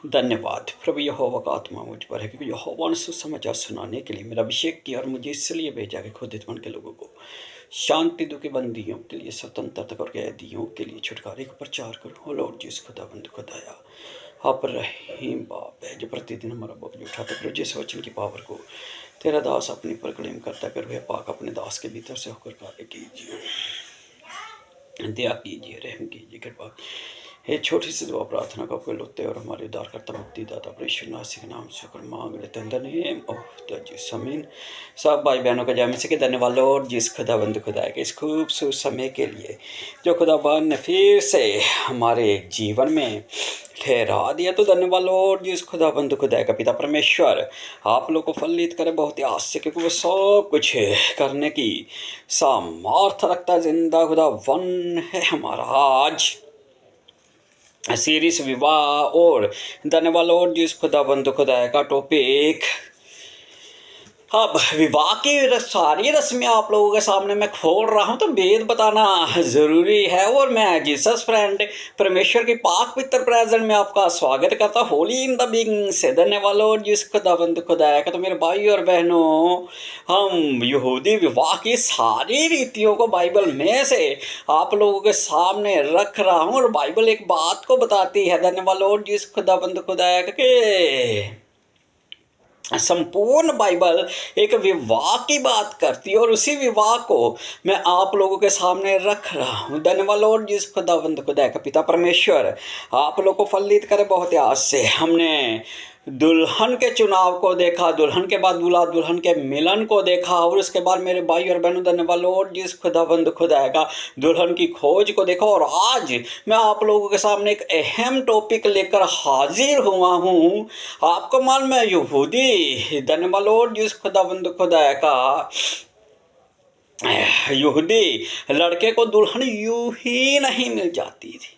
धन्यवाद प्रभु यहोवा का आत्मा मुझ पर है, क्योंकि यहोवा ने सुसमाचार सुनाने के लिए मेरा अभिषेक किया और मुझे इसलिए भेजा कि खुद मन के लोगों को शांति दो, के बंदियों के लिए स्वतंत्रता और कैदियों के लिए छुटकारे का प्रचार करूँ। हो लॉर्ड जिस खुदाबंद खुदाया आप रहीम बाप है, जो प्रतिदिन हमारा बोझ उठाते प्रभु जिस वचन की पावर को तेरा दास अपनी पर क्लेम करता कर वह पाक अपने दास के भीतर से होकर कार्य कीजिए, दया कीजिए, रहम कीजिए, कृपा। ये छोटी सी दुआ प्रार्थना का आपके लोते और हमारे उद्धारकर्ता मुक्तिदाता यीशु मसीह के नाम से मांग लेते हैं। नेम ऑफ द जीसस आमीन। सब भाई बहनों का जय मसीह के धन्यवाद लॉर्ड जिस खुदाबंद खुदा के इस खूबसूरत समय के लिए जो खुदाबंद ने फिर से हमारे जीवन में ठहरा दिया, तो धन्यवाद लॉर्ड जिस खुदाबंद खुदा का पिता परमेश्वर आप लोग को फलित करे बहुत ही आस से, क्योंकि वो सब कुछ करने की सामर्थ्य रखता जिंदा खुदा वन है हमारा। आज सीरीज विवाह और धन्यवाद लॉर्ड जिस खुदाबंद खुदा का टॉपिक अब विवाह की सारी रस्में आप लोगों के सामने मैं खोल रहा हूं, तो वेद बताना ज़रूरी है। और मैं जीसस फ्रेंड परमेश्वर की पाक पितर प्रेजेंट में आपका स्वागत करता हूँ होली इन द बिगिनिंग से। धन्यवाद लॉर्ड जिस खुदाबंद खुदा का। तो मेरे भाई और बहनों, हम यहूदी विवाह की सारी रीतियों को बाइबल में से आप लोगों के सामने रख रहा हूँ, और बाइबल एक बात को बताती है। धन्यवाद लॉर्ड जिस खुदाबंद खुदा के संपूर्ण बाइबल एक विवाह की बात करती है, और उसी विवाह को मैं आप लोगों के सामने रख रहा हूँ। धन्यवाद लॉर्ड जिस खुदाबंद खुदा का पिता परमेश्वर आप लोगों को फलित करे बहुत ही आज से। हमने दुल्हन के चुनाव को देखा, दुल्हन के बाद दूल्हा दुल्हन के मिलन को देखा, और उसके बाद मेरे भाई और बहनों धन्यवाद लॉर्ड जिस खुदाबंद खुदा का दुल्हन की खोज को देखा। और आज मैं आप लोगों के सामने एक अहम टॉपिक लेकर हाजिर हुआ हूँ। आपको मालूम है यहूदी, धन्यवाद लॉर्ड जिस खुदाबंद खुदा का यहूदी लड़के को दुल्हन यूं ही नहीं मिल जाती थी।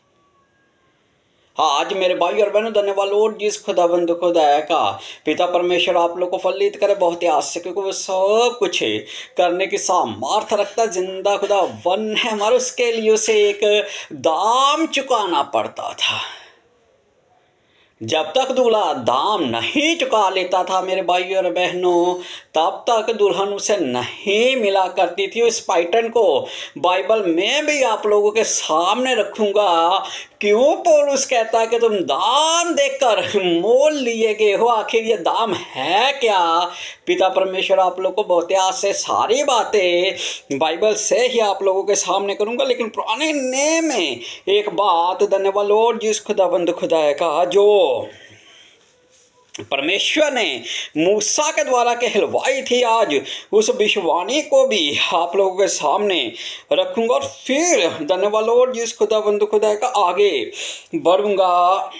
आज मेरे भाई और बहनों धन्यवाद लॉर्ड जिस खुदाबंद खुदा का पिता परमेश्वर आप लोग को फलित करे बहुत ही आज से, क्योंकि वो सब कुछ करने की सामर्थ्य रखता जिंदा खुदा वन है हमारे। उसके लिए उसे एक दाम चुकाना पड़ता था। जब तक दूल्हा दाम नहीं चुका लेता था मेरे भाई और बहनों, तब तक दुल्हन उसे नहीं मिला करती थी। उस पैटर्न को बाइबल में भी आप लोगों के सामने रखूंगा। क्यों पौलुस कहता है कि तुम दाम देकर मोल लिए गए हो, आखिर ये दाम है क्या? पिता परमेश्वर आप लोग को बहुत आज से सारी बातें बाइबल से ही आप लोगों के सामने करूंगा, लेकिन पुराने नेम में एक बात धन्यवाद लॉर्ड जिस खुदाबंद खुदा का जो परमेश्वर ने मूसा के द्वारा कहलवाई थी, आज उस विश्ववाणी को भी आप लोगों के सामने रखूंगा। और फिर धन्यवाद लॉर्ड जिस खुदाबंद खुदा का आगे बढ़ूंगा।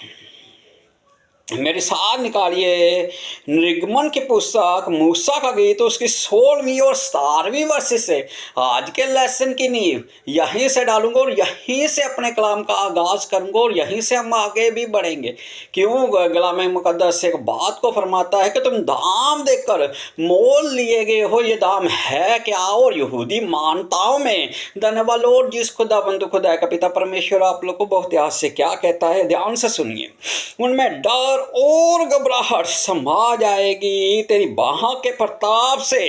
मेरे साथ निकालिए निर्गमन की पुस्तक मूसा का गीत, उसकी 16वीं और 17वीं वर्ष से आज के लेसन की नींव यहीं से डालूंगा, और यहीं से अपने कलाम का आगाज करूंगा, और यहीं से हम आगे भी बढ़ेंगे। क्यों कलाम मुकद्दस एक बात को फरमाता है कि तुम दाम देकर मोल लिए गए हो, ये दाम है क्या? और यहूदी मान्यताओं में धन्यवाद लॉर्ड जिस खुदाबंद खुदा का पिता परमेश्वर आप लोग को बहुत याद से क्या कहता है, ध्यान से सुनिए। उनमें डर और घबराहट समा जाएगी, तेरी बाहों के प्रताप से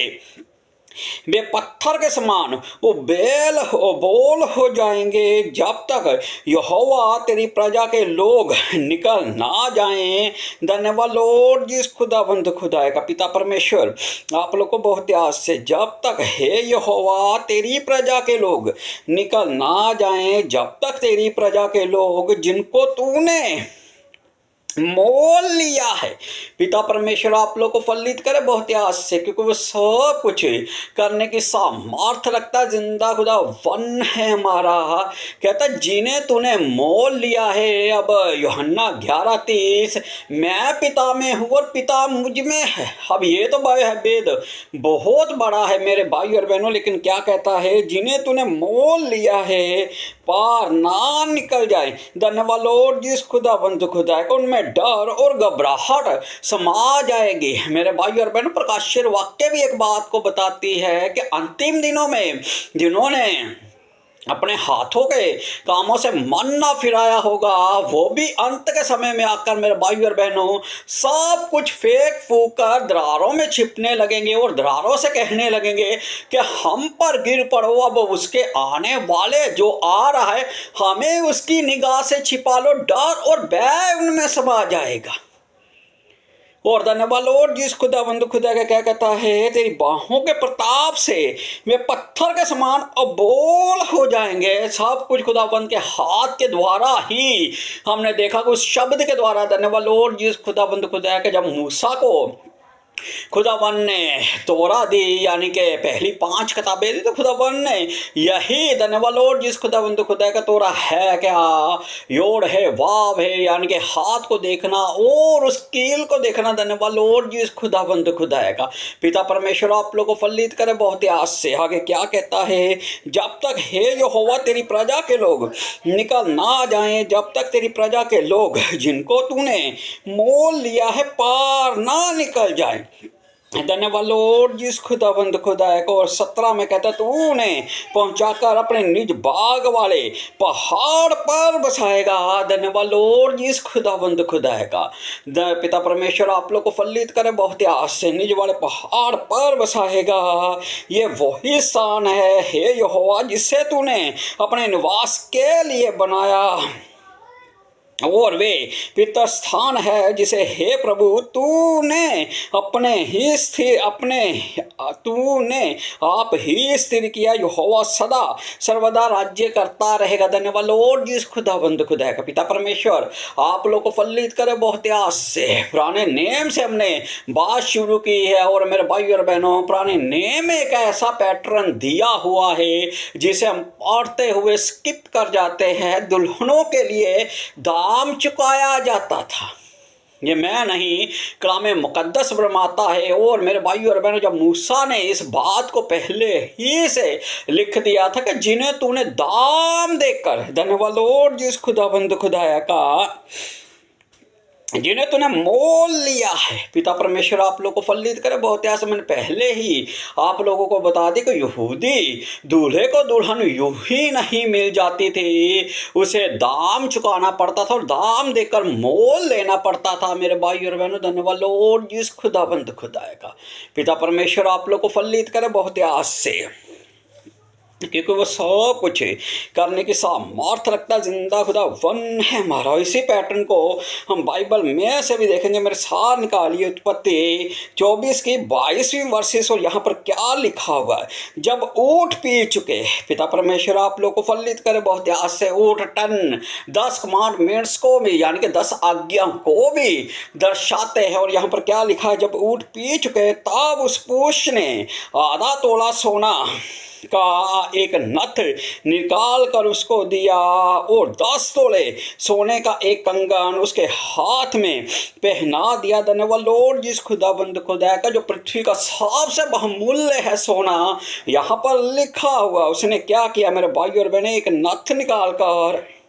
वे पत्थर के समान वो बोल हो जाएंगे, जब तक यहोवा तेरी प्रजा के लोग निकल ना जाएं। धन्यवाद लॉर्ड जिस खुदाबंद खुदा का पिता परमेश्वर आप लोग को बहुत याद से, जब तक हे यहोवा तेरी प्रजा के लोग निकल ना जाएं, जब तक तेरी प्रजा के लोग जिनको तूने मोल लिया है, पिता परमेश्वर आप लोग को फलित करे बहुत आज से, क्योंकि वो सब कुछ करने की सामर्थ्य रखता जिंदा खुदा वन है हमारा। कहता जिन्हें तूने मोल लिया है। अब यूहन्ना 11:30 मैं पिता में हूँ और पिता मुझ में है। अब ये तो वेद बहुत बड़ा है मेरे भाई और बहनों, लेकिन क्या कहता है, जिन्हें तूने मोल लिया है पार ना निकल जाए। धन्यवाद लॉर्ड जिस खुदाबंद खुदा को उनमें डर और घबराहट समा जाएगी। मेरे भाई और बहनों, प्रकाशित वाक्य भी एक बात को बताती है कि अंतिम दिनों में जिन्होंने अपने हाथों के कामों से मन ना फिराया होगा, वो भी अंत के समय में आकर मेरे भाई और बहनों सब कुछ फेंक फूक कर दरारों में छिपने लगेंगे और दरारों से कहने लगेंगे कि हम पर गिर पड़ो, अब उसके आने वाले जो आ रहा है हमें उसकी निगाह से छिपा लो, डर और भय उनमें समा जाएगा। और धन्यवाद लॉर्ड जिस खुदाबंद खुदा का क्या कहता है, तेरी बाहों के प्रताप से वे पत्थर के समान अबोल हो जाएंगे। सब कुछ खुदाबंद के हाथ के द्वारा ही हमने देखा, उस शब्द के द्वारा। धन्यवाद लॉर्ड जिस खुदाबंद खुदा के जब मूसा को खुदावन ने तोरा दी, यानी कि पहली 5 किताबें दी, तो खुदावन ने यही धन्यवाद लॉर्ड जिस खुदावंद खुदा का तोरा है क्या, योड़ है वाव है, यानी कि हाथ को देखना और उस कील को देखना। धन्यवाद लॉर्ड जिस खुदावंद खुदा का पिता परमेश्वर आप लोगों को फलित करे बहुत आस से। आगे क्या कहता है, जब तक हे यहोवा तेरी प्रजा के लोग निकल ना जाएं, जब तक तेरी प्रजा के लोग जिनको तूने मोल लिया है पार ना निकल जाए। धन्यवाद लॉर्ड जिस खुदाबंद खुदा को। और 17 में कहता तूने पहुंचाकर अपने निज बाग वाले पहाड़ पर बसाएगा। धन्यवाद लॉर्ड जिस खुदाबंद खुदा का। पिता परमेश्वर आप लोग को फलित करे बहुत आस से, निज वाले पहाड़ पर बसाएगा। ये वही स्थान है हे यहोवा जिसे तूने अपने निवास के लिए बनाया, और वे पितर स्थान है जिसे हे प्रभु तूने आप ही स्थिर किया। यहोवा सदा सर्वदा राज्य करता रहेगा। धन्यवाद लॉर्ड जिस खुदाबंद खुदा का। पिता परमेश्वर आप लोग को फलित करे बहुत आस से। पुराने नेम से हमने बात शुरू की है, और मेरे भाई और बहनों पुराने नेम में एक ऐसा पैटर्न दिया हुआ है जिसे हम पढ़ते हुए स्किप कर जाते हैं। दुल्हनों के लिए दाम चुकाया जाता था। ये मैं नहीं, कलाम मुकद्दस फरमाता है। और मेरे भाई और बहनों, जब मूसा ने इस बात को पहले ही से लिख दिया था कि जिन्हें तूने दाम देकर, धन्यवाद लॉर्ड जिस खुदाबंद खुदाया का, जिन्हें तूने मोल लिया है। पिता परमेश्वर आप लोग को फलित करे बहुत आस। मैंने पहले ही आप लोगों को बता दी कि यहूदी दूल्हे को दुल्हन यूं ही नहीं मिल जाती थी, उसे दाम चुकाना पड़ता था और दाम देकर मोल लेना पड़ता था। मेरे भाई और बहनों, धन्यवाद लॉर्ड जिस खुदाबंद खुदा का। पिता परमेश्वर आप लोग को फलित करे बहुत आस से, क्योंकि वो सब कुछ करने की सामर्थ रखता जिंदा खुदा वन है हमारा। इसी पैटर्न को हम बाइबल में से भी देखेंगे। मेरे साथ निकालिए उत्पत्ति 24 की 22वीं वर्सेस, और यहाँ पर क्या लिखा हुआ है। जब ऊँट पी चुके, पिता परमेश्वर आप लोग को फलित करे बहुत आस से, ऊँट 10 कमांडमेंट्स को भी, यानी कि 10 आज्ञा को भी दर्शाते हैं। और यहाँ पर क्या लिखा है, जब ऊँट पी चुके तब उस पुरुष ने आधा तोला सोना का एक नथ निकाल कर उसको दिया, और 10 तोले सोने का एक कंगन उसके हाथ में पहना दिया। धन्यवाद लॉर्ड जिस खुदाबंद खुदा का, जो पृथ्वी का सबसे बहुमूल्य है सोना, यहाँ पर लिखा हुआ। उसने क्या किया मेरे भाई और बहने, एक नथ निकाल कर,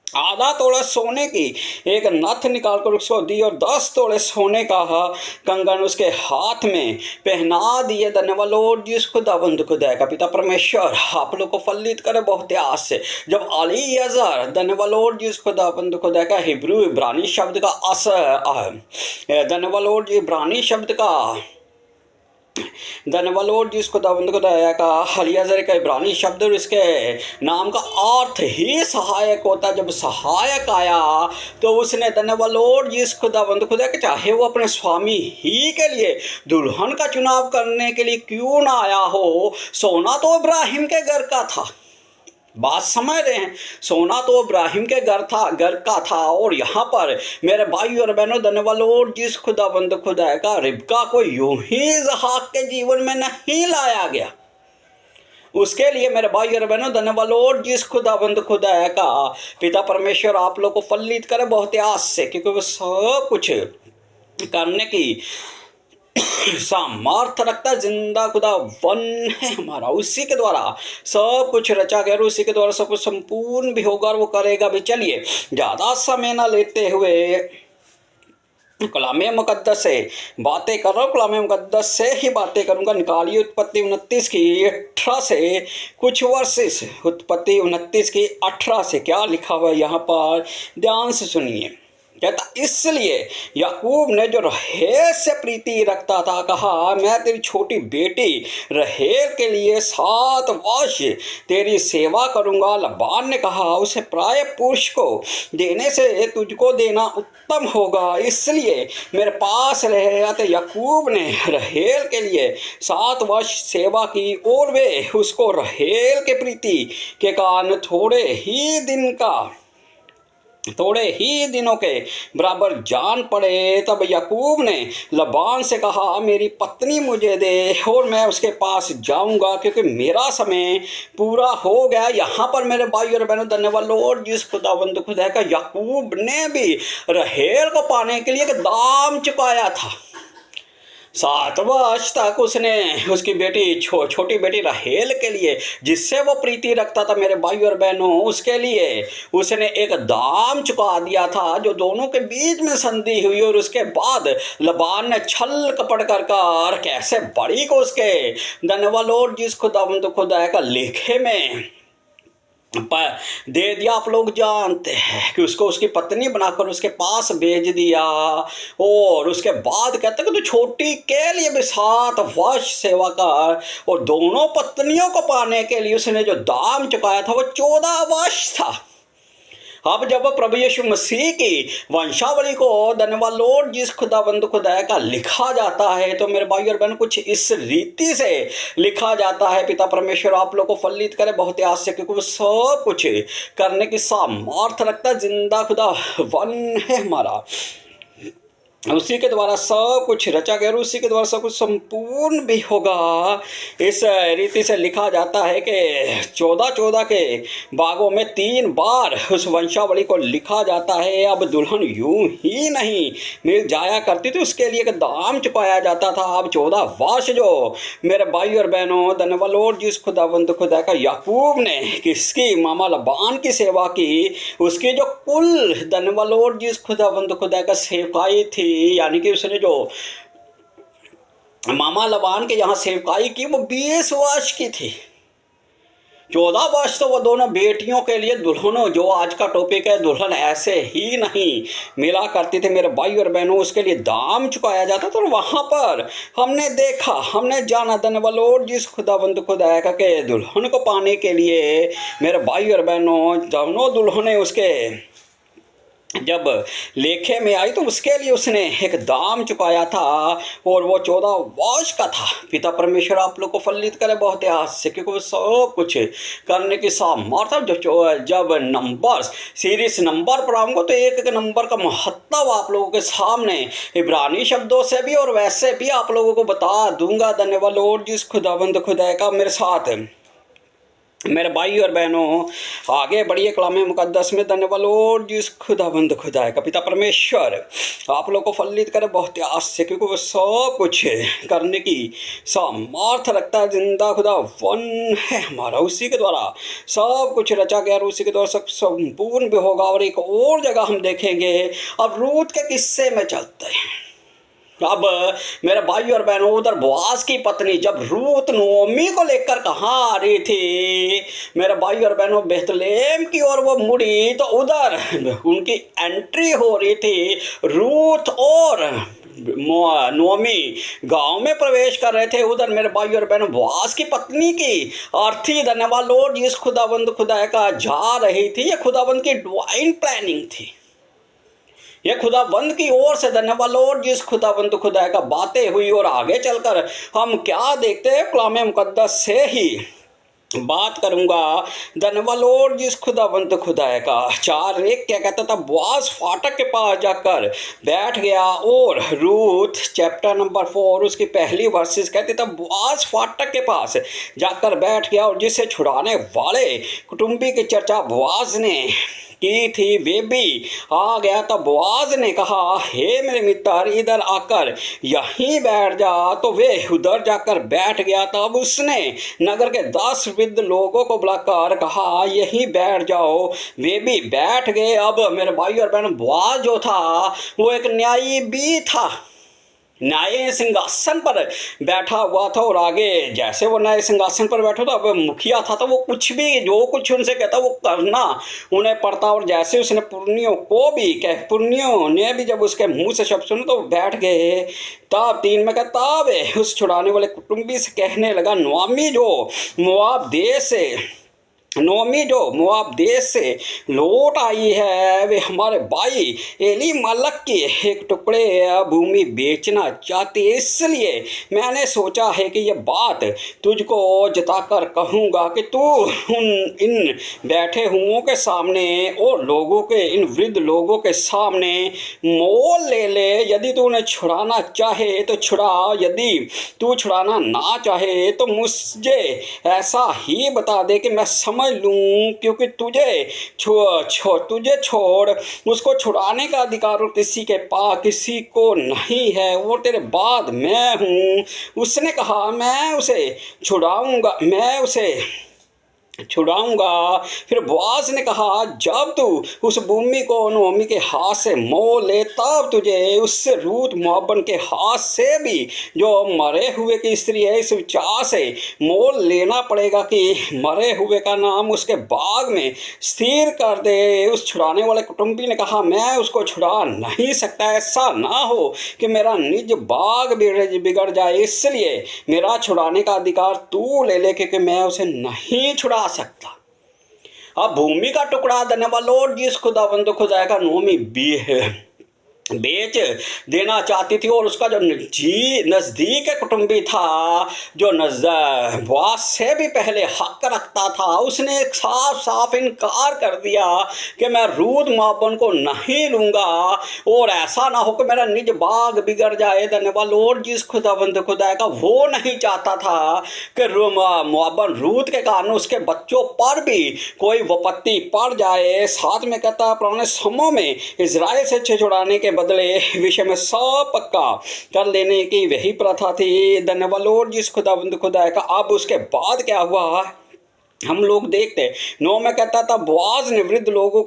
आधा तोड़ा सोने की एक नथ निकालकर उसको दी, और 10 तोड़े सोने का कंगन उसके हाथ में पहना दिए। धन्यवाद लॉर्ड जिस खुदाबंद खुदा का। पिता परमेश्वर आप लोग को फलित करे बहुत आस से। जब अलीएजर, धन्यवाद लॉर्ड जिस खुदाबंद खुदा का, हिब्रू इब्रानी शब्द का धन्यवाद लॉर्ड इब्रानी शब्द का, धन्यवाद लॉर्ड जिस खुदाबंद खुदा का, अलीएजर का इब्रानी शब्द, और इसके नाम का अर्थ ही सहायक होता है। जब सहायक आया तो उसने, धन्यवाद लॉर्ड जिस खुदाबंद खुदा के, चाहे वो अपने स्वामी ही के लिए दुल्हन का चुनाव करने के लिए क्यों ना आया हो, सोना तो इब्राहिम के घर का था। बात समझ रहे हैं, सोना तो इब्राहिम के घर का था। और यहाँ पर मेरे भाई और बहनों, धन्यवाद लॉर्ड जिस खुदाबंद खुदा का, रिबका को यूं ही इसहाक के जीवन में नहीं लाया गया। उसके लिए मेरे भाई और बहनों, धन्यवाद लॉर्ड जिस खुदाबंद खुदा का। पिता परमेश्वर आप लोग को फलित करे बहुत आस से, क्योंकि वो सब कुछ करने की सामर्थ रखता जिंदा खुदा वन है हमारा। उसी के द्वारा सब कुछ रचा गया, उसी के द्वारा सब कुछ संपूर्ण भी होगा और वो करेगा भी। चलिए ज़्यादा समय ना लेते हुए कलाम मुकद्दस से बातें कर रहा हूँ, कलाम मुकद्दस से ही बातें करूँगा। निकालिए उत्पत्ति 29 की 18 से कुछ वर्सेस, उत्पत्ति 29 की 18 से क्या लिखा हुआ है यहाँ पर, ध्यान से सुनिए। कहता इसलिए याकूब ने जो रहेल से प्रीति रखता था कहा, मैं तेरी छोटी बेटी रहेल के लिए 7 वर्ष तेरी सेवा करूंगा। लबान ने कहा, उसे प्राय पुरुष को देने से तुझको देना उत्तम होगा, इसलिए मेरे पास रहेगा। तो याकूब ने रहेल के लिए 7 वर्ष सेवा की और वे उसको रहेल के प्रीति के कारण थोड़े ही दिनों के बराबर जान पड़े। तब याकूब ने लबान से कहा, मेरी पत्नी मुझे दे और मैं उसके पास जाऊंगा, क्योंकि मेरा समय पूरा हो गया। यहाँ पर मेरे भाई और बहनों, धन्यवाद लॉर्ड जिस खुदावंद खुदा का, याकूब ने भी रहेल को पाने के लिए एक दाम चुकाया था। 7 वर्ष तक उसने उसकी बेटी छोटी बेटी रहेल के लिए, जिससे वो प्रीति रखता था मेरे भाई और बहनों, उसके लिए उसने एक दाम चुका दिया था जो दोनों के बीच में संधि हुई। और उसके बाद लबान ने छल कपट कर कैसे बड़ी को उसके धन्यवाद लॉर्ड जिस खुदा का लेखे में दे दिया। आप लोग जानते हैं कि उसको उसकी पत्नी बनाकर उसके पास भेज दिया। और उसके बाद कहते हैं कि तो छोटी के लिए भी 7 वर्ष सेवा कर, और दोनों पत्नियों को पाने के लिए उसने जो दाम चुकाया था वो 14 वर्ष था। अब जब प्रभु यीशु मसीह की वंशावली को धन्यवाद लॉर्ड जिस खुदाबंद खुदा का लिखा जाता है, तो मेरे भाई और बहन कुछ इस रीति से लिखा जाता है। पिता परमेश्वर आप लोग को फलित करे बहुत ही आशा, क्योंकि वो सब कुछ करने की सामर्थ रखता, जिंदा खुदा वन है हमारा, उसी के द्वारा सब कुछ रचा गया, उसी के द्वारा सब कुछ संपूर्ण भी होगा। इस रीति से लिखा जाता है कि 14 के भागों में 3 बार उस वंशावली को लिखा जाता है। अब दुल्हन यूं ही नहीं मिल जाया करती थी, उसके लिए एक दाम चुकाया जाता था। अब 14 वर्ष जो मेरे भाई और बहनों, धन्यवाद लॉर्ड जिस खुदावंद खुदा का, याकूब ने किसकी, मामा लबान की सेवा की। उसकी जो कुल धन्यवाद लॉर्ड जिस खुदावंद खुदा का सेवकाई थी, यानी कि उसने जो मामा लबान के यहाँ सेवकाई की वो 20 वर्ष की थी। 14 वर्ष तो वो दोनों बेटियों के लिए दुल्हनों, जो आज का टॉपिक है, दुल्हन ऐसे ही नहीं मिला करती थे मेरे भाई और बहनों, उसके लिए दाम चुकाया जाता। तो वहाँ पर हमने देखा, हमने जाना धन्यवाद लॉर्ड जिस खुदाबंद खुदा के दुल्हन को पाने के लिए मेरे भाई और बहनों, दोनों दुल्हनें उसके जब लेखे में आई तो उसके लिए उसने एक दाम चुकाया था, और वो 14 वर्ष का था। पिता परमेश्वर आप लोग को फलित करे बहुत आस से, क्योंकि वो सब कुछ करने की सामर्थ्य। जब नंबर सीरीज नंबर पढ़ाऊंगा तो एक एक नंबर का महत्व आप लोगों के सामने इब्रानी शब्दों से भी और वैसे भी आप लोगों को बता दूंगा। धन्यवाद लॉर्ड जिस खुदाबंद खुदा का, मेरे साथ मेरे भाई और बहनों आगे बढ़िए कलाम मुकद्दस में। धन्यवाद लॉर्ड जिस खुदाबंद खुदा का, पिता परमेश्वर आप लोग को फलित करे बहुत आस से, क्योंकि वो सब कुछ करने की सामर्थ रखता है। जिंदा खुदा वन है हमारा, उसी के द्वारा सब कुछ रचा गया और उसी के द्वारा सब संपूर्ण भी होगा। और एक और जगह हम देखेंगे, अब रूत के किस्से में चलते हैं। अब मेरे भाई और बहनों, उधर बोआज की पत्नी जब रूत नोमी को लेकर कहाँ आ रही थी मेरे भाई और बहनों, बेथलेम की ओर वो मुड़ी, तो उधर उनकी एंट्री हो रही थी। रूत और नोमी गांव में प्रवेश कर रहे थे। उधर मेरे भाई और बहनों बोआज की पत्नी की अर्थी धन्यवाद लॉर्ड जिस खुदाबंद खुदा का जा रही थी। ये खुदाबंद की डिवाइन प्लानिंग थी, यह खुदाबंद की ओर से धन्यवाद लॉर्ड जिस खुदाबंद खुदा का बातें हुई। और आगे चलकर हम क्या देखते हैं, कलाम मुकद्दस से ही बात करूंगा। धन्यवाद लॉर्ड जिस खुदाबंद खुदा का 4:1 क्या कहता था, बोआज फाटक के पास जाकर बैठ गया। और रूथ चैप्टर नंबर 4 उसकी पहली वर्सेस कहती था, बोआज फाटक के पास जाकर बैठ गया और जिसे छुड़ाने वाले कुटुंबी की चर्चा बोआज ने की थी वे भी आ गया। तब बोआज ने कहा, हे मेरे मित्र, इधर आकर यहीं बैठ जा। तो वे उधर जाकर बैठ गया। तब उसने नगर के 10 वृद्ध लोगों को बुलाकर कहा, यहीं बैठ जाओ। वे भी बैठ गए। अब मेरे भाई और बहन, बोआज जो था वो एक न्यायी भी था, न्याय सिंहासन पर बैठा हुआ था। और आगे जैसे वो न्याय सिंहासन पर बैठा था, अब मुखिया था, तो वो कुछ भी जो कुछ उनसे कहता वो करना उन्हें पड़ता। और जैसे उसने पुर्नियों को भी पुर्नियों ने भी जब उसके मुंह से शब्द सुने तो बैठ गए। तब 3 में कहता, तब उस छुड़ाने वाले कुटुंबी से कहने लगा, नोआमी जो मोआब देश से लौट आई है, वे हमारे भाई एलीमलक के एक टुकड़े भूमि बेचना चाहती है। इसलिए मैंने सोचा है कि यह बात तुझको जताकर कहूँगा कि तू इन बैठे हुओं के सामने और लोगों के, इन वृद्ध लोगों के सामने मोल ले ले। यदि तू उन्हें छुड़ाना चाहे तो छुड़ा, यदि तू छुड़ाना ना चाहे तो मुझे ऐसा ही बता दे कि मैं समझ लूं, क्योंकि तुझे छोड़ उसको छुड़ाने का अधिकार और किसी के पास किसी को नहीं है, वो तेरे बाद मैं हूं। उसने कहा, मैं उसे छुड़ाऊंगा। फिर बोआज ने कहा, जब तू उस भूमि को नोमी के हाथ से मोल ले, तब तुझे उससे रूत मोआबन के हाथ से भी, जो मरे हुए की स्त्री है, इस विचार से मोल लेना पड़ेगा कि मरे हुए का नाम उसके बाग में स्थिर कर दे। उस छुड़ाने वाले कुटुंबी ने कहा, मैं उसको छुड़ा नहीं सकता। ऐसा ना हो कि मेरा निज बाग बिगड़ जाए, इसलिए मेरा छुड़ाने का अधिकार तू ले ले, क्योंकि मैं उसे नहीं छुड़ा सकता। अब भूमि का टुकड़ा देने वाला और जिस खुदाबंद खुदा का नोमी भी है बेच देना चाहती थी। और उसका जो नज़दीक कुटुंबी था, जो बोआज से भी पहले हक रखता था, उसने एक साफ इनकार कर दिया कि मैं रूत मोआबन को नहीं लूँगा, और ऐसा ना हो कि मेरा निज बाग बिगड़ जाए। धन्यवाद। और जिस खुदाबंद खुदा का वो नहीं चाहता था कि मोआबन रूत के कारण उसके बच्चों पर भी कोई विपत्ति पड़ जाए। साथ में कहता, पुराने समयों में इजराइल से छुड़ाने के बदले विषय में सब पक्का कर लेने की वही प्रथा थी। धन्यवाद। और जिस खुदाबंद खुदा का अब उसके बाद क्या हुआ हम लोग देखते। 9 में कहता था, बोआज ने वृद्ध लोगों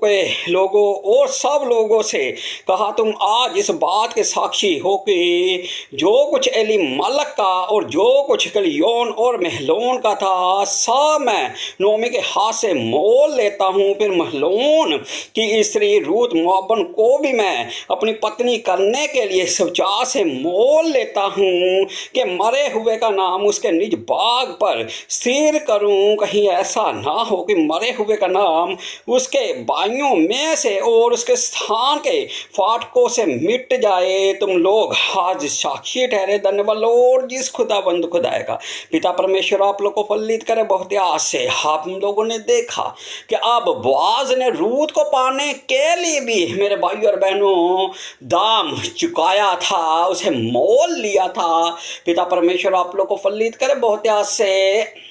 और सब लोगों से कहा, तुम आज इस बात के साक्षी हो कि जो कुछ एलीमलक का और जो कुछ कलियोन और महलोन का था, सब मैं नोमी के हाथ से मोल लेता हूँ। फिर महलोन की स्त्री रूत मोआबन को भी मैं अपनी पत्नी करने के लिए शौचा से मोल लेता हूँ कि मरे हुए का नाम उसके निज बाग पर स्थिर करूँ। कहीं ऐसा ना हो कि मरे हुए का नाम उसके भाइयों में से और उसके स्थान के फाटकों से मिट जाए। तुम लोग आज साक्षी ठहरे। धन्यवाद। और जिस खुदाबंद खुदाए का पिता परमेश्वर आप लोग को फलित करे बहुत आस से। आप लोगों ने देखा कि अब बोआज ने रूत को पाने के लिए भी, मेरे भाई और बहनों, दाम चुकाया था, उसे मोल लिया था। पिता परमेश्वर आप लोग को फलित करे बहुत आस से।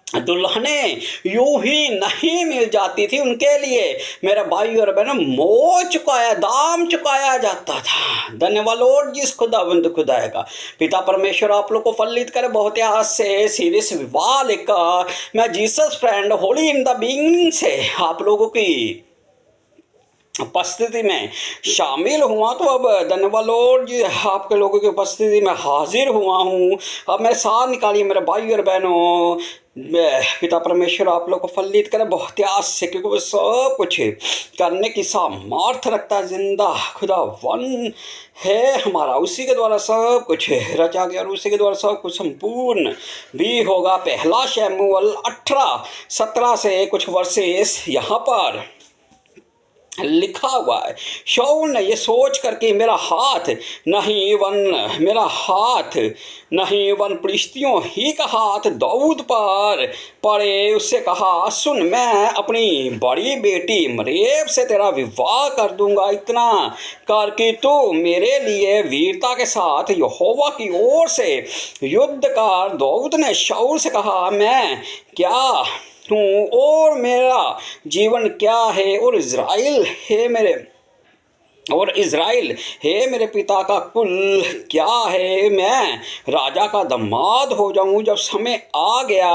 दुल्हनें यूं ही नहीं मिल जाती थी, उनके लिए मेरे भाई और बहनों दाम चुकाया जाता था। धन्यवाद। और जिस खुदाबंद खुदाए का पिता परमेश्वर आप लोग को फलित करे बहुत आस से। सीरीज विवाह लेकर मैं Jesus friend Holi in the beginning से आप लोगों की उपस्थिति में शामिल हुआ। तो अब धन्यवाद और जी आपके लोगों की उपस्थिति में हाजिर हुआ हूँ। अब मेरे साथ निकालिए मेरे भाई और बहनों। पिता परमेश्वर आप लोग को फलित करे बहुत आस से, क्योंकि वो सब कुछ करने की सामर्थ रखता है। जिंदा खुदा वन है हमारा, उसी के द्वारा सब कुछ रचा गया और उसी के द्वारा सब कुछ संपूर्ण भी होगा। पहला शमूएल 18:17 से कुछ वर्सेस यहाँ पर लिखा हुआ है। शाऊल ने ये सोच करके मेरा हाथ नहीं वन फलिश्तियों ही का हाथ दाऊद पर पड़े, उससे कहा, सुन, मैं अपनी बड़ी बेटी मरेब से तेरा विवाह कर दूंगा। इतना करके तू मेरे लिए वीरता के साथ यहोवा की ओर से युद्ध कर। दाऊद ने शाऊल से कहा, मैं क्या हूँ और मेरा जीवन क्या है, और इज़राइल है मेरे पिता का कुल क्या है। मैं राजा का दामाद हो जाऊं। जब समय आ गया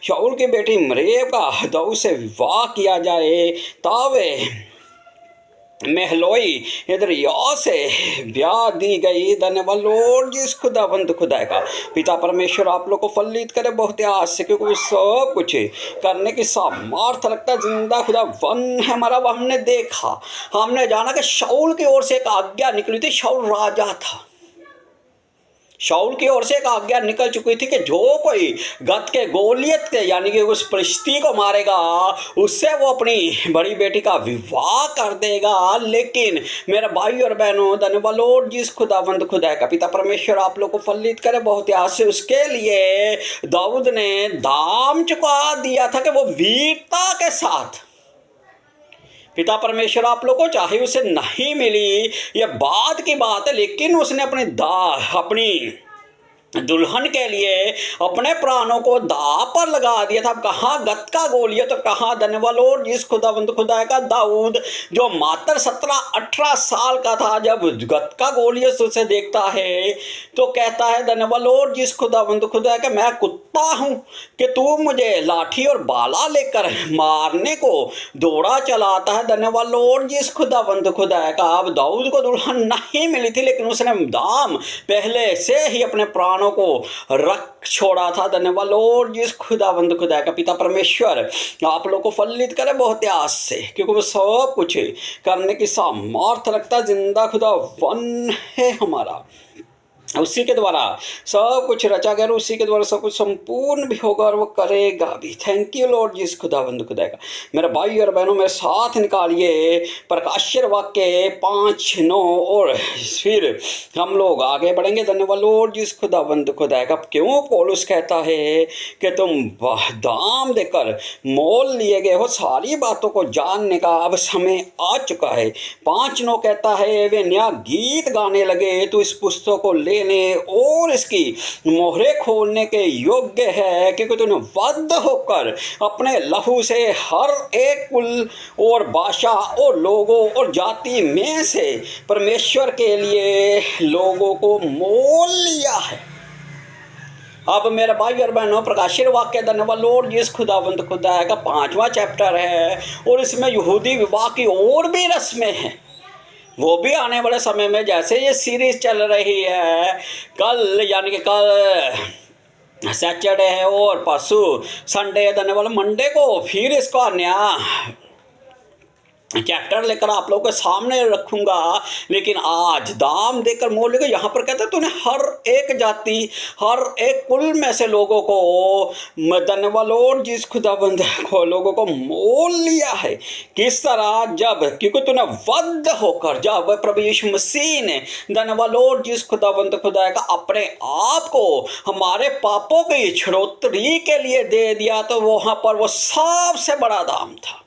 शाऊल की बेटी मरेब का दाऊद से विवाह किया जाए, तब महलोई इधरिया से ब्याह दी गई। धन्यवाद लॉर्ड जिस खुदाबंद खुदा का। पिता परमेश्वर आप लोग को फलित करे बहुत आस से, क्योंकि वो सब कुछ करने की सामर्थ रखता है। जिंदा खुदा वन है हमारा। वो हमने देखा, हमने जाना कि शाऊल की ओर से एक आज्ञा निकली थी। शाऊल राजा था, शाऊल की ओर से एक आज्ञा निकल चुकी थी कि जो कोई गत के गोलियत के यानी कि उस फलिश्ती को मारेगा, उससे वो अपनी बड़ी बेटी का विवाह कर देगा। लेकिन मेरे भाई और बहनों, धन्यवाद लॉर्ड जिस खुदावंद खुदा का। पिता परमेश्वर आप लोग को फलित करे बहुत याद से। उसके लिए दाऊद ने दाम चुका दिया था कि वो वीरता के साथ, पिता परमेश्वर आप लोग को चाहे उसे नहीं मिली, ये बाद की बात है, लेकिन उसने अपनी दुल्हन के लिए अपने प्राणों को दांव पर लगा दिया था। कहाँ गत का गोलियत और कहाँ धन्यवाद लॉर्ड जिस खुदावंद खुदा का दाऊद, जो मात्र 17-18 साल का था, जब गत का गोलियत उसे देखता है तो कहता है धन्यवाद लॉर्ड जिस खुदावंद खुदा का, मैं कुत्ता हूँ कि तू मुझे लाठी और बाला लेकर मारने को दौड़ा चलाता है। धन्यवाद लॉर्ड जिस खुदावंद खुदा का। अब दाऊद को दुल्हन नहीं मिली थी, लेकिन उसने दाम पहले से ही अपने प्राणों को रख छोड़ा था। धन्यवाद लॉर्ड जिस खुदावंद खुदा का। पिता परमेश्वर आप लोग को फलित करे बहुत आस से, क्योंकि वो सब कुछ करने की सामर्थ रखता। जिंदा खुदा वन है हमारा, उसी के द्वारा सब कुछ रचा गया, उसी के द्वारा सब कुछ संपूर्ण भी होगा और वो करेगा भी। थैंक यू लॉर्ड जिस खुदावंद खुदा का। मेरे भाई और बहनों, मेरे साथ निकालिए प्रकाशित वाक्य 5:9 और फिर हम लोग आगे बढ़ेंगे। धन्यवाद लॉर्ड जिस खुदावंद खुदा का। क्यों पौलुस कहता है कि तुम दाम देकर मोल लिए गए हो, सारी बातों को जानने का अब समय आ चुका है। 5:9 कहता है, वे नया गीत गाने लगे तो इस पुस्तक को लेने और इसकी मोहरे खोलने के योग्य है, क्योंकि तूने बद्ध होकर अपने लहू से हर एक कुल और भाषा और लोगों और जाति में से परमेश्वर के लिए लोगों को मोल लिया है। अब मेरे भाई और बहनों, प्रकाशित वाक्य धन्यवाद लॉर्ड जिस खुदावंद खुदा का 5वां चैप्टर है, और इसमें यहूदी विवाह की और भी रस्में हैं। वो भी आने वाले समय में, जैसे ये सीरीज चल रही है, कल यानी कि कल सैटरडे है और परसों संडे, धन्यवाद मंडे को फिर इसका नया चैप्टर लेकर आप लोगों के सामने रखूंगा। लेकिन आज दाम देकर मोल लेकर, यहाँ पर कहते हैं तूने हर एक जाति हर एक कुल में से लोगों को, धन्यवाद लॉर्ड जिस खुदाबंद को, लोगों को मोल लिया है। किस तरह? जब क्योंकि तूने वध होकर, जब प्रभु यीशु मसीह ने धन्यवाद लॉर्ड जिस खुदाबंद खुदा का अपने आप को हमारे पापों की छुड़ौती के लिए दे दिया, तो वहाँ पर वो सबसे बड़ा दाम था।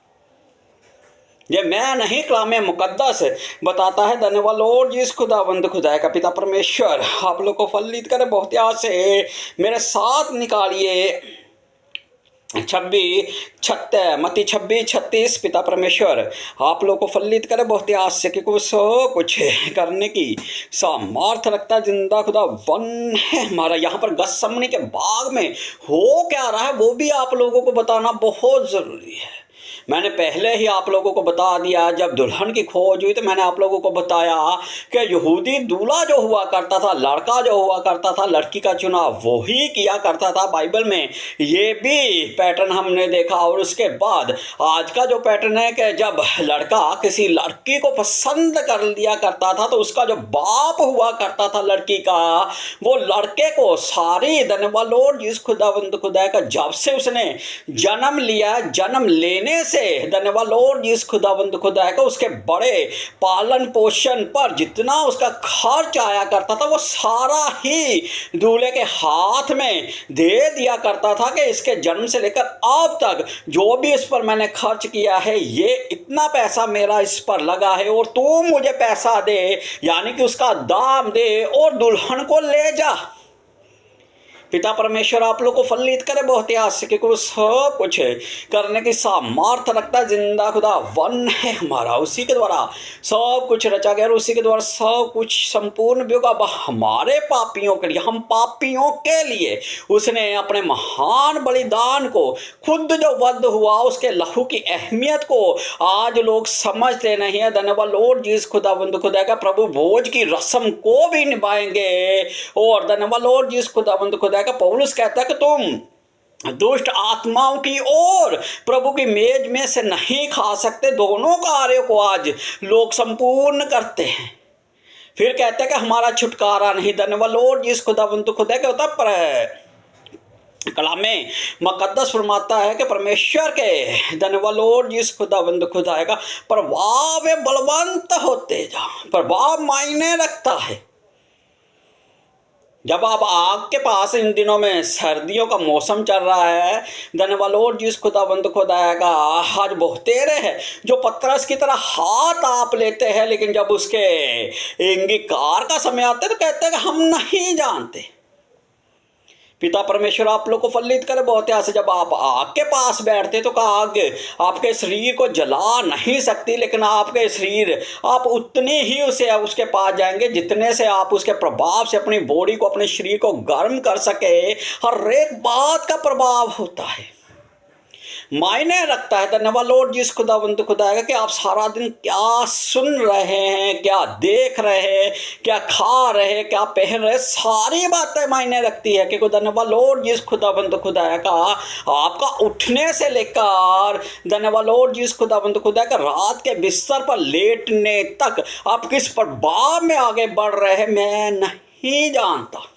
ये मैं नहीं, कलाम मुकद्दस बताता है। धन्यवाद लॉर्ड जिस खुदावंद खुदा का। पिता परमेश्वर आप लोग को फलित करे बहुत याद से। मेरे साथ निकालिए मत्ती 26:36। पिता परमेश्वर आप लोग को फलित करे बहुत याद से, क्योंकि वो सब कुछ करने की सामर्थ रखता। जिंदा खुदा वन है हमारा। यहाँ पर गतसमनी के बाग में हो क्या रहा है वो भी आप लोगों को बताना बहुत ज़रूरी है। मैंने पहले ही आप लोगों को बता दिया, जब दुल्हन की खोज हुई तो मैंने आप लोगों को बताया कि यहूदी दूल्हा जो हुआ करता था, लड़का जो हुआ करता था, लड़की का चुनाव वो ही किया करता था। बाइबल में ये भी पैटर्न हमने देखा। और उसके बाद आज का जो पैटर्न है कि जब लड़का किसी लड़की को पसंद कर लिया करता था, तो उसका जो बाप हुआ करता था लड़की का, वो लड़के को सारी, धन्यवाद लॉर्ड जिस खुदावंद खुदा का, जब से उसने जन्म लिया, जन्म लेने से धन्यवाद लॉर्ड जिस खुदावंद खुदा का, उसके बड़े पालन पोषण पर जितना उसका खर्च आया करता था, वो सारा ही दूल्हे के हाथ में दे दिया करता था कि इसके जन्म से लेकर अब तक जो भी इस पर मैंने खर्च किया है, ये इतना पैसा मेरा इस पर लगा है और तू मुझे पैसा दे, यानी कि उसका दाम दे और दुल्हन को ले जा। पिता परमेश्वर आप लोग को फलित करे बहुत ही आस के को सब कुछ करने की सामर्थ रखता है। जिंदा खुदा वन है हमारा, उसी के द्वारा सब कुछ रचा गया और उसी के द्वारा सब कुछ संपूर्ण भी होगा। अब हमारे पापियों के लिए, हम पापियों के लिए उसने अपने महान बलिदान को, खुद जो वध हुआ उसके लहू की अहमियत को आज लोग समझते नहीं है। धन्यवाद लॉर्ड जीसस खुदावंद खुदा का प्रभु भोज की रस्म को भी निभाएंगे। और धन्यवाद लॉर्ड जीसस खुदावंद खुदा का पौलुस कहता है कि तुम दुष्ट आत्माओं की और प्रभु की मेज में से नहीं खा सकते। दोनों कार्यों को आज लोग संपूर्ण करते हैं। फिर कहते हैं कि हमारा छुटकारा नहीं। धन्यवाद लॉर्ड जीसस खुदावंद खुदा का होता पर कलाम में मुकद्दस फरमाता है कि परमेश्वर के धन्यवाद लॉर्ड जीसस खुदावंद खुदा का प्रभाव बलवंत होते जा, प्रभाव मायने रखता है। जब आप आग के पास, इन दिनों में सर्दियों का मौसम चल रहा है, धन्यवाद लॉर्ड जीसस खुदावंद खुदा का आज बहुतेरे है जो पतरस की तरह हाथ आप लेते हैं, लेकिन जब उसके इंगिकार का समय आता है तो कहते हैं कि हम नहीं जानते। पिता परमेश्वर आप लोग को फलित करे बहुत से। जब आप आग के पास बैठते तो आग आपके शरीर को जला नहीं सकती, लेकिन आपके शरीर, आप उतनी ही उसके पास जाएंगे जितने से आप उसके प्रभाव से अपनी बॉडी को, अपने शरीर को गर्म कर सके। हर एक बात का प्रभाव होता है, मायने रखता है। धन्यवाद लॉर्ड जीसस खुदावंद खुदा है कि आप सारा दिन क्या सुन रहे हैं, क्या देख रहे हैं, क्या खा रहे हैं, क्या पहन रहे हैं, सारी बातें मायने रखती है। कि धन्यवाद लॉर्ड जीसस खुदावंद खुदा का आपका उठने से लेकर, धन्यवाद लॉर्ड जीसस खुदावंद खुदा का रात के बिस्तर पर लेटने तक आप किस प्रभाव में आगे बढ़ रहे हैं मैं नहीं जानता।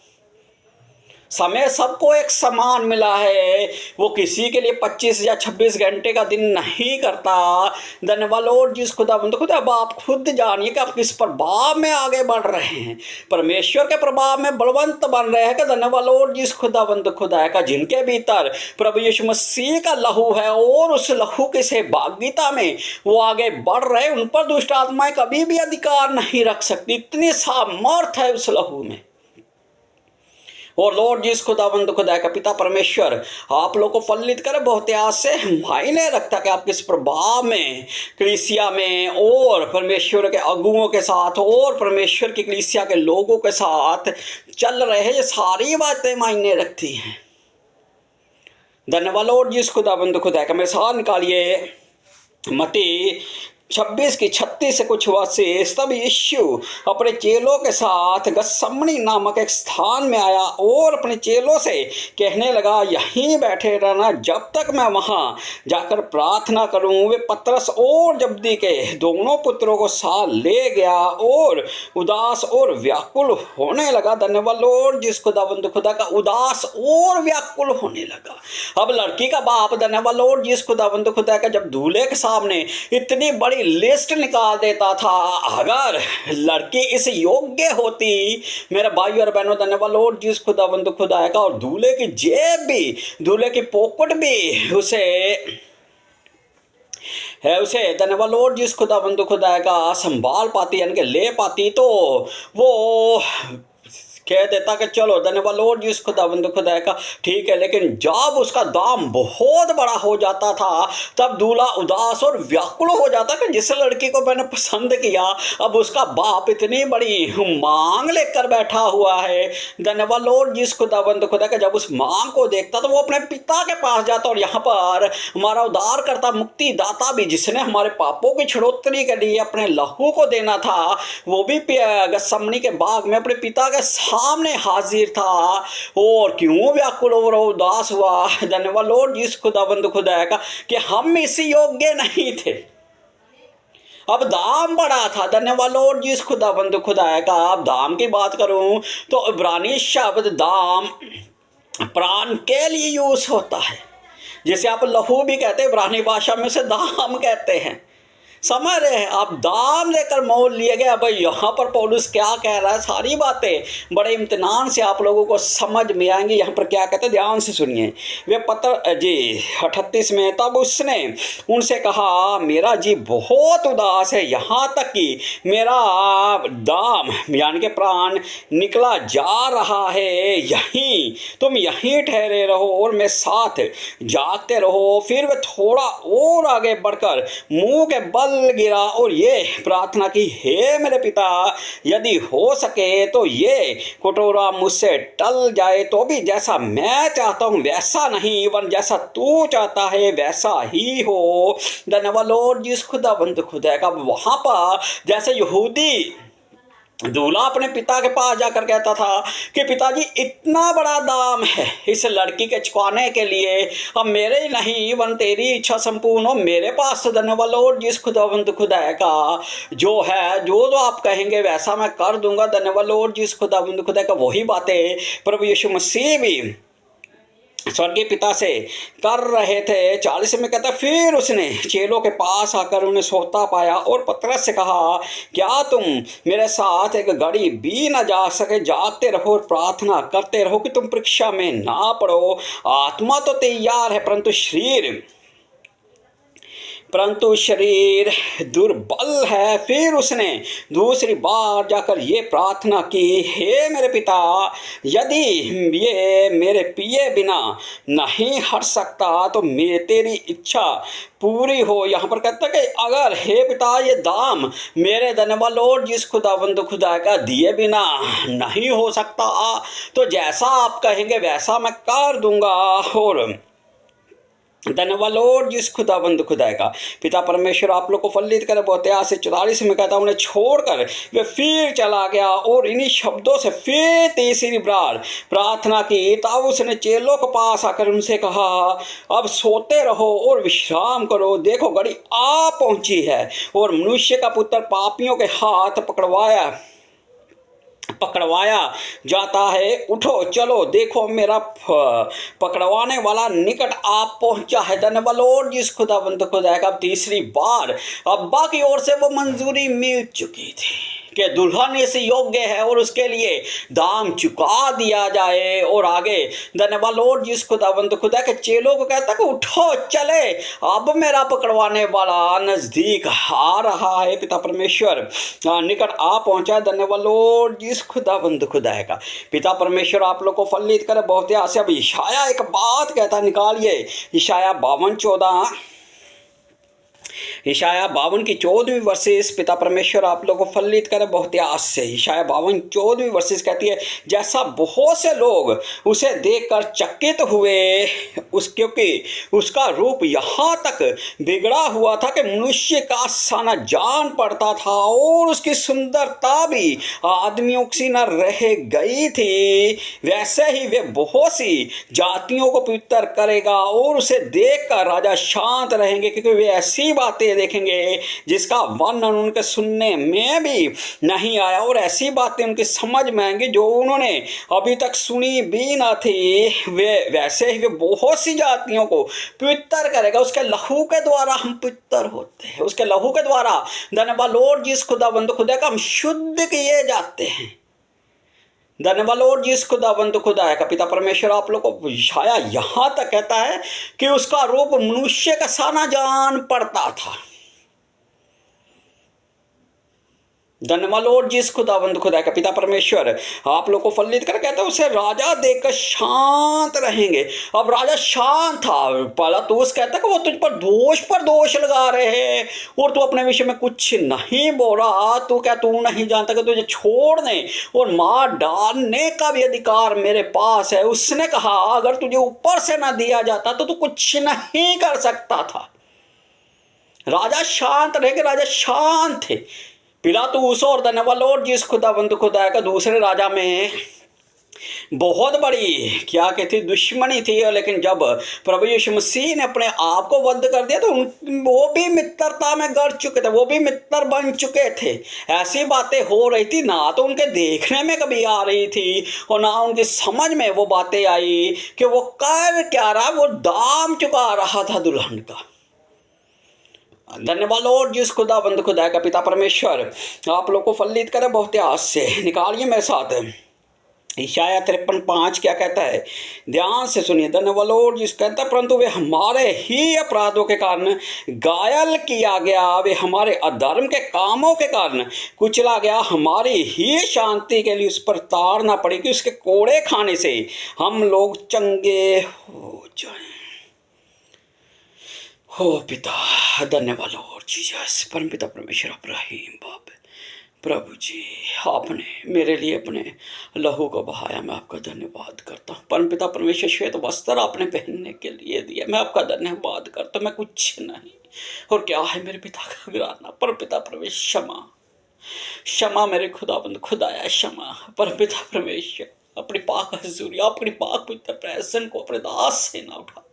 समय सबको एक समान मिला है, वो किसी के लिए 25 या 26 घंटे का दिन नहीं करता। धन्यवाद लॉर्ड जीसस खुदावंद खुदा, अब आप खुद जानिए कि आप किस प्रभाव में आगे बढ़ रहे हैं, परमेश्वर के प्रभाव में बलवंत बन रहे हैं। कि धन्यवाद लॉर्ड जीसस खुदावंद खुदा का जिनके भीतर प्रभु यीशु मसीह का लहू है और उस लहू की सहभागिता में वो आगे बढ़ रहे, उन पर दुष्ट आत्माएं कभी भी अधिकार नहीं रख सकती। इतनी सामर्थ है उस लहू में। और लॉर्ड जीसस खुदावंद खुदा का पिता परमेश्वर आप लोग को फलित करे बहुत आस से। मायने रखता कि आप किस प्रभाव में कलीसिया में और परमेश्वर के अगुओं के साथ और परमेश्वर की कलीसिया के लोगों के साथ चल रहे हैं, ये सारी बातें मायने रखती हैं। धन्यवाद लॉर्ड जीसस खुदावंद खुदा का। मेरे साथ निकालिए मत्ती 26 की 36 से कुछ वर्षेस। तब यीशु अपने चेलों के साथ गतसमनी नामक एक स्थान में आया और अपने चेलों से कहने लगा, यहीं बैठे रहना जब तक मैं वहाँ जाकर प्रार्थना करूँ। वे पतरस और जब्दी के दोनों पुत्रों को साथ ले गया और उदास और व्याकुल होने लगा। धन्यवाद लॉर्ड जीसस खुदावंद खुदा का, उदास और व्याकुल होने लगा। अब लड़की का बाप, धन्यवाद लॉर्ड जीसस खुदावंद खुदा का, जब दूल्हे के सामने इतनी बड़ी लिस्ट निकाल देता था, अगर लड़की इस योग्य होती, मेरे भाई और बहनों, धन्यवाद लॉर्ड जीसस खुदावंद खुदा का, और दूल्हे की जेब भी, दूल्हे की पॉकेट भी उसे धन्यवाद लॉर्ड जीसस खुदावंद खुदा का संभाल पाती, यानी कि ले पाती, तो वो कह देता कि चलो धन्यवाद लॉर्ड जीसस खुदावंद खुदा का, ठीक है। लेकिन जब उसका दाम बहुत बड़ा हो जाता था तब दूल्हा उदास और व्याकुल हो जाता कि जिस लड़की को मैंने पसंद किया, अब उसका बाप इतनी बड़ी मांग लेकर बैठा हुआ है। धन्यवाद लॉर्ड जीसस खुदावंद खुदा का, जब उस मांग को देखता तो वो अपने पिता के पास जाता। और यहाँ पर हमारा उद्धार करता, मुक्ति दाता भी, जिसने हमारे पापों की छुड़ौती के लिए अपने लहू को देना था, वो भी गतसमनी के बाग में अपने पिता के सामने हाजिर था। और क्यों व्याकुल और उदास हुआ? धन्यवाद लॉर्ड जीसस खुदावंद खुदा का कि हम इस योग्य नहीं थे, अब दाम बढ़ा था। धन्यवाद लॉर्ड जीसस खुदावंद खुदा का। अब दाम की बात करूं तो इब्रानी शब्द दाम प्राण के लिए यूज होता है, जिसे आप लहू भी कहते हैं, इब्रानी भाषा में से दाम कहते हैं। समझ रहे हैं आप, दाम देकर मोल लिए गए। अब यहाँ पर पौलुस क्या कह रहा है, सारी बातें बड़े इम्तिनान से आप लोगों को समझ में आएंगी। यहाँ पर क्या कहते हैं, ध्यान से सुनिए। वे पत्र जी 38 में, तब उसने उनसे कहा, मेरा जी बहुत उदास है, यहाँ तक कि मेरा दाम यानी कि प्राण निकला जा रहा है। यहीं तुम यहीं ठहरे रहो और मैं साथ जागते रहो। फिर वे थोड़ा और आगे बढ़कर मुंह के बल गिरा और ये प्रार्थना की, हे मेरे पिता, यदि हो सके तो ये कटोरा मुझसे टल जाए, तो भी जैसा मैं चाहता हूँ वैसा नहीं, वन जैसा तू चाहता है वैसा ही हो। धन्यवाद लॉर्ड जिस खुदावंद खुदा का। वहां पर जैसे यहूदी दूल्हा अपने पिता के पास जाकर कहता था कि पिताजी इतना बड़ा दाम है इस लड़की के चुकाने के लिए, अब मेरे ही नहीं वन तेरी इच्छा संपूर्ण हो। मेरे पास धन्यवाद लॉर्ड जिस खुदावंत खुदा का जो है, जो आप कहेंगे वैसा मैं कर दूंगा। धन्यवाद लॉर्ड जिस खुदावंत खुदा का। वही बातें प्रभु यीशु मसीह भी स्वर्गीय पिता से कर रहे थे। 40 में कहता, फिर उसने चेलों के पास आकर उन्हें सोता पाया और पतरस से कहा, क्या तुम मेरे साथ एक घड़ी भी न जा सके? जागते रहो और प्रार्थना करते रहो कि तुम परीक्षा में ना पड़ो। आत्मा तो तैयार है परंतु शरीर दुर्बल है। फिर उसने दूसरी बार जाकर ये प्रार्थना की, हे मेरे पिता, यदि ये मेरे पिए बिना नहीं हट सकता तो तेरी इच्छा पूरी हो। यहाँ पर कहता है कि अगर हे पिता ये दाम मेरे धन्यवाद लॉर्ड जिस खुदावंद खुदा का दिए बिना नहीं हो सकता, तो जैसा आप कहेंगे वैसा मैं कर दूंगा। और धन्यवाद लॉर्ड जिस खुदाबंद खुदा का। पिता परमेश्वर आप लोग को फलित करे। बहुत से 44 में कहता, उन्हें छोड़कर वे फिर चला गया और इन्हीं शब्दों से फिर तीसरी बार प्रार्थना की। तब उसने चेलों के पास आकर उनसे कहा, अब सोते रहो और विश्राम करो। देखो घड़ी आ पहुंची है और मनुष्य का पुत्र पापियों के हाथ पकड़वाया जाता है। उठो चलो, देखो मेरा पकड़वाने वाला निकट आप पहुंचा है। धन्यवाद लॉर्ड जिस खुदावंद खुदा का। तीसरी बार अब्बा की ओर से वो मंजूरी मिल चुकी थी कि दुल्हन इस योग्य है और उसके लिए दाम चुका दिया जाए। और आगे धन्यवाद लॉर्ड जिस खुदावंद खुदा के चेलों को कहता कि उठो चले, अब मेरा पकड़वाने वाला नजदीक आ रहा है। पिता परमेश्वर निकट आ पहुंचा। धन्यवाद लॉर्ड जिस खुदावंद खुदा का। पिता परमेश्वर आप लोग को फलित करे। बहुत आशा। अब इशाया एक बात कहता, निकालिए इशाया 52:14। इशाया 52 की 14वीं वर्सेस पिता परमेश्वर आप लोगों को फलित करे। बहुत आस से इशाया 52 14वीं वर्सेस कहती है, जैसा बहुत से लोग उसे देखकर चकित हुए क्योंकि उसका रूप यहाँ तक बिगड़ा हुआ था कि मनुष्य का सा जान पड़ता था और उसकी सुंदरता भी आदमियों की न रह गई थी, वैसे ही वे बहुत सी जातियों को पवित्र करेगा और उसे देखकर राजा शांत रहेंगे, क्योंकि वे ऐसी बातें देखेंगे जिसका वर्णन उनके सुनने में भी नहीं आया और ऐसी बातें उनकी समझ में आएंगी जो उन्होंने अभी तक सुनी भी ना थी। वे वैसे ही वे बहुत सी जातियों को पवित्र करेगा। उसके लहू के द्वारा हम पवित्र होते हैं, उसके लहू के द्वारा धन्यवाद लॉर्ड जिस खुदाबंद खुदा का हम शुद्ध किए जाते हैं। धन्यवाद लॉर्ड जिस खुदाबंद खुदा का। पिता परमेश्वर आप लोग को इशाया यहाँ तक कहता है कि उसका रूप मनुष्य का सा न जान पड़ता था। धन्यवाद लॉर्ड जिस खुदाबंद खुदा का। पिता परमेश्वर आप लोग को फलित कर कहता है उसे राजा देखकर शांत रहेंगे। अब राजा शांत था। पहला तो उस कहता है कि वो तुझ पर दोष लगा रहे हैं और तू अपने विषय में कुछ नहीं बोल रहा। तू नहीं जानता कि तुझे छोड़ने और मार डालने का भी अधिकार मेरे पास है। उसने कहा अगर तुझे ऊपर से ना दिया जाता तो तू कुछ नहीं कर सकता था। राजा शांत रहेंगे। राजा शांत थे। पिलातूस और धन्यवाद लॉर्ड जिस खुदाबंद खुदा का दूसरे राजा में बहुत बड़ी क्या कहती दुश्मनी थी, लेकिन जब प्रभु यीशु मसीह ने अपने आप को वध कर दिया तो वो भी मित्रता में गड़ चुके थे, वो भी मित्र बन चुके थे। ऐसी बातें हो रही थी, ना तो उनके देखने में कभी आ रही थी और ना उनकी समझ में वो बातें आई कि वो कर क्या रहा। वो दाम चुका रहा था दुल्हन का। धन्यवाद लॉर्ड जिस खुदाबंद खुदा का पिता परमेश्वर आप लोग को फलित करे बहुत आस से। निकालिए मेरे साथ इशाया 53:5 क्या कहता है, ध्यान से सुनिए। धन्यवाद लॉर्ड जिस कहता है, परंतु वे हमारे ही अपराधों के कारण घायल किया गया, वे हमारे अधर्म के कामों के कारण कुचला गया, हमारी ही शांति के लिए उस पर ताड़ना पड़ेगी, उसके कोड़े खाने से हम लोग चंगे हो जाएं। हो पिता धन्यवाद लॉर्ड जीसस, परम पिता परमेश्वर अब्राहिम बाप प्रभु जी, आपने मेरे लिए अपने लहू को बहाया, मैं आपका धन्यवाद करता हूँ। परम पिता परमेश्वर श्वेत वस्त्र आपने पहनने के लिए दिया, मैं आपका धन्यवाद करता हूँ। मैं कुछ नहीं और क्या है मेरे पिता का गिराना। परम पिता परमेश्वर क्षमा क्षमा मेरे खुदाबंद खुदाया क्षमा। परम पिता परमेश्वर अपनी पाक हजूरी अपनी पाक पिता प्रसन्न को अपने दास से ना उठा,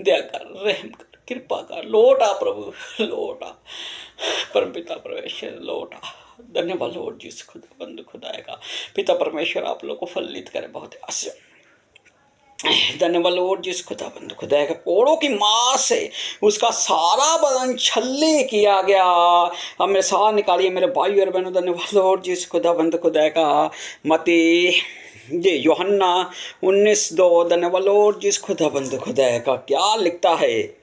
दया कर, रहम कर, कृपा कर, लौटा प्रभु लौटा। परम पिता परमेश्वर लौटा। धन्यवाद लॉर्ड जिस खुदाबंद खुदाएगा पिता परमेश्वर आप लोग को फलित करे बहुत आशा। धन्यवाद लॉर्ड जिस खुदाबंद खुदाएगा कोड़ों की मां से उसका सारा बदन छल्ले किया गया। अब मेरे साथ निकालिए मेरे भाई और बहनों। धन्यवाद लॉर्ड जिस खुदाबंद खुदाएगा मती ये यूहन्ना 19:2। धन्यवाद लॉर्ड जिस खुदाबंद खुदाएगा क्या लिखता है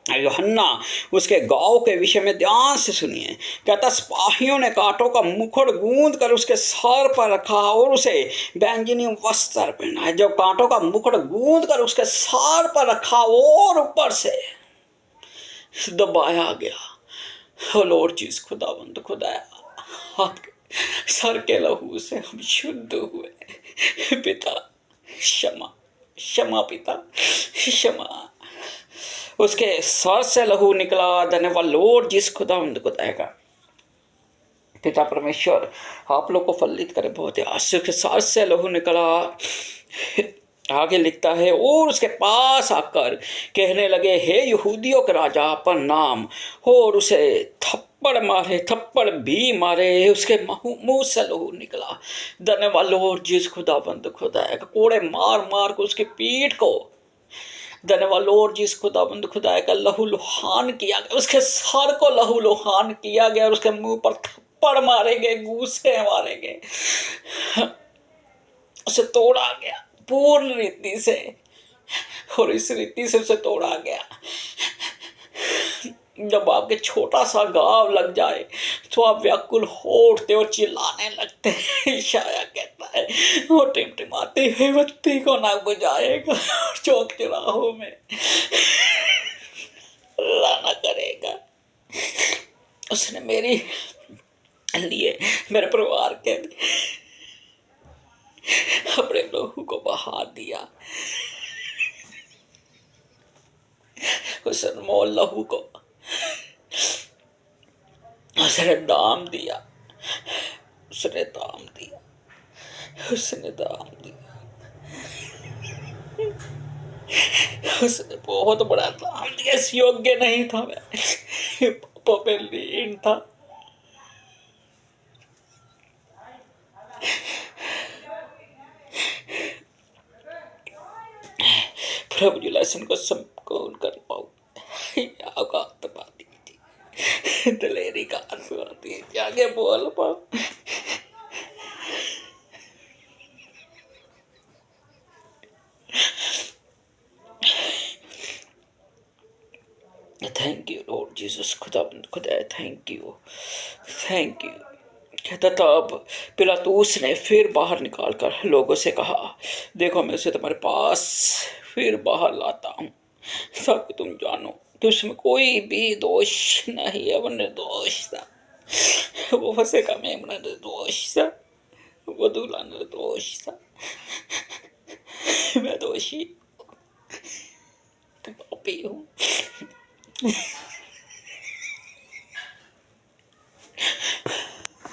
यूहन्ना उसके गांव के विषय में, ध्यान से सुनिए। कहता सिपाहियों ने कांटों का मुकुट गूंद कर उसके सर पर रखा और उसे बैंगनी वस्त्र पहनाए। जब कांटों का मुकुट गूंद कर उसके सर पर रखा और ऊपर से दबाया गया। लॉर्ड जी खुदाबंद खुदाया आपके सर के लहू से हम शुद्ध हुए। पिता क्षमा क्षमा पिता क्षमा। उसके सर से लहू निकला। धन्यवाद लॉर्ड जिस खुदावंद खुदाएगा पिता परमेश्वर आप लोग को फलित करे बहुत आश्चर्य। के सर से लहू निकला। आगे लिखता है और उसके पास आकर कहने लगे, हे यहूदियों के राजा पर नाम, और उसे थप्पड़ भी मारे। उसके मुंह से लहू निकला। धन्यवाद लॉर्ड जिस खुदावंद खुदाएगा कोड़े मार मार को उसकी पीठ को, धन्यवाद लॉर्ड जिस खुदाबंद खुदाए का लहू लुहान किया गया। उसके सर को लहू लुहान किया गया और उसके मुंह पर थप्पड़ मारे गए, घूसे मारे गए, उसे तोड़ा गया पूर्ण रीति से और इस रीति से उसे तोड़ा गया। जब आपके छोटा सा घाव लग जाए तो आप व्याकुल हो उठते और चिल्लाने लगते हैं। ईशाया कहता है वो टिमटिमाती हुई बत्ती को ना बुझाएगा और चौक चौराहों में लाना करेगा। उसने मेरे लिए मेरे परिवार के लिए अपने लहू को बहा दिया। उस अनमोल लहू को उसने दाम दिया, उसने दाम दिया, उसने दाम दिया, उसने बहुत बड़ा दाम दिया। इस योग्य नहीं था मैं, पापों में लीन था। प्रभु जी लहसुन को संपूर्ण कर पाऊँ दिलेरी का आगे बोल पाओ। थैंक यू लॉर्ड जीसस खुदा थैंक यू। कहता तब पिलातूस ने फिर बाहर निकालकर लोगों से कहा, देखो मैं उसे तुम्हारे पास फिर बाहर लाता हूँ ताकि तुम जानो कि उसमें कोई भी दोष नहीं है। वो निर्दोष था, वो फंसे का मेमना निर्दोष था, वो दूल्हा निर्दोष था। मैं दोषी पापी हूँ।